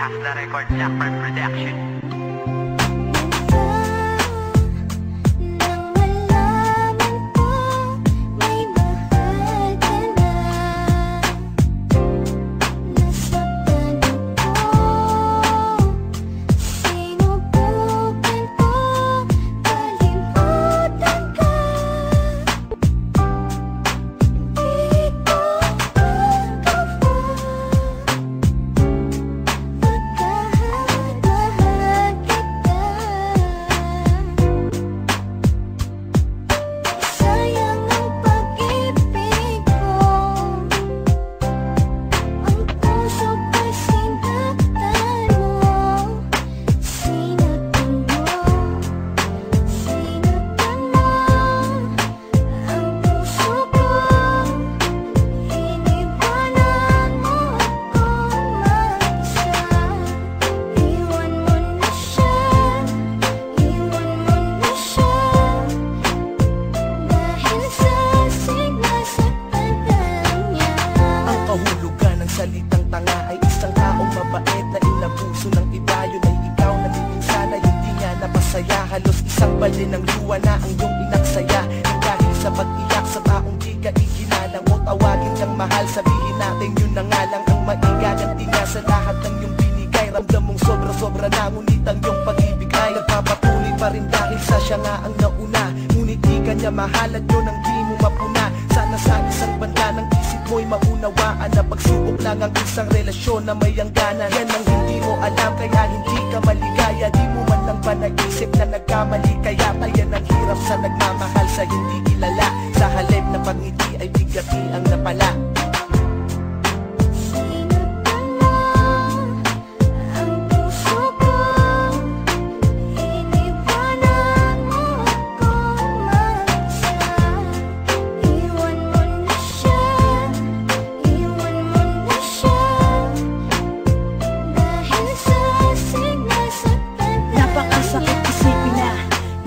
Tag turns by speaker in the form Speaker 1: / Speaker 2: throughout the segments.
Speaker 1: has the record, Blackbird Production.
Speaker 2: Salitang tanga ay isang taong mabait na inabuso ng iba. Yun ay ikaw na sana hindi niya napasaya. Halos isang balde ng luwa na ang iyong inaksaya. At dahil sa pag-iyak sa taong di ka ikinalang mo, tawagin kang mahal, sabihin natin yun na nga lang ang maigaganti nga sa lahat ng iyong binigay. Ramdam mong sobra-sobra na, ngunit ang iyong pag-ibig ay nagpapatuloy pa rin dahil sa siya nga ang nauna. Ngunit di ka niya mahal at yun ang di mo mapuna. Sana sa isang banda ng isip mo'y maunawaan na pagsubok lang ang isang relasyon na may hangganan. Yan ang hindi mo alam kaya hindi ka maligaya. Di mo man lang ba naisip na nagkamali, kaya yan ang hirap sa nagmamahal sa hindi kilala. Sa halip na pagngiti ay bigati ang napala.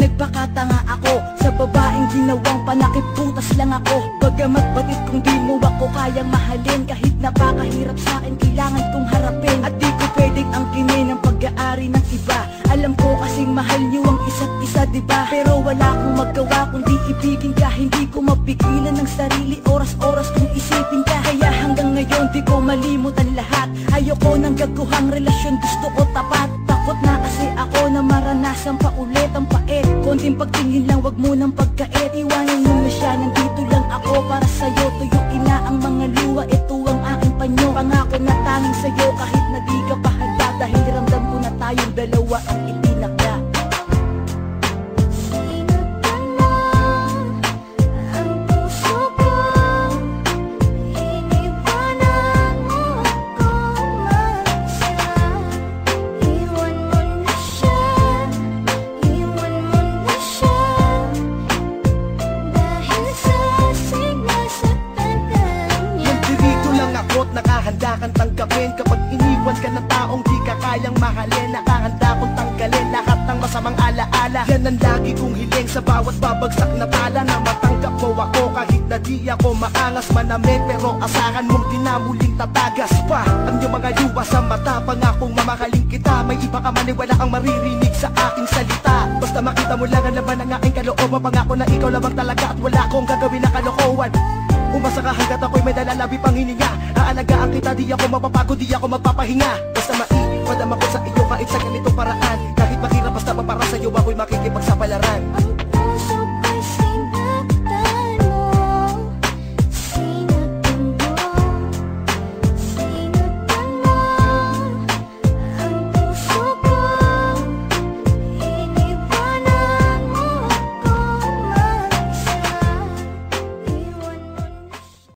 Speaker 3: Nagpakatanga ako sa babaeng ginawang panakiputas lang ako. Bagamat batid kung di mo ako kayang mahalin, kahit napakahirap sa akin kailangan kong harapin. At di ko pwedeng angkinin ang pag-aari ng iba. Alam ko kasing mahal niyo ang isa't isa, diba? Pero wala akong magawa kundi ibigin ka. Hindi ko mapigilan ng sarili, oras-oras kung isipin ka. Kaya hanggang ngayon di ko malimutan lahat. Ayoko ng gaguhang relasyon, gusto ko tapat. Takot na kasi ako na maranasan pa ulit ang pait. Konting pagtingin lang, wag mo nang pagkait. Iwanan mo na siya, nandito lang ako para sa'yo. Tuyuin na ang mga luha, ito ang aking panyo. Pangako na tanging sa'yo kahit na di ka pa handa. Dahil ramdam ko na tayong dalawa ang itinakda.
Speaker 2: Nakahanda kang tanggapin kapag iniwan ka ng taong di ka kayang mahalin. Nakahanda kong tanggalin lahat ng masamang alaala. Yan ang lagi kong hiling sa bawat babagsak na pala, na matanggap mo ako kahit na di ako maangas manamit. Pero asahan mong di na muling tatagas pa ang iyong mga luha sa mata. Pangakong mamahalin kita, may iba ka man, wala kang maririnig sa aking salita. Basta makita mo lang ang laman ng aking kalooban. Pangako na ikaw lamang talaga at wala akong gagawin na kalokohan. Umasa ka hanggat ako'y may dalalabi pang hininga. Aalagaan kita, di ako mapapagod, di ako magpapahinga. Basta maipadama ko sa iyo kahit sa ganitong paraan. Kahit mahirap basta para sa'yo ako'y makikipagsapalaran.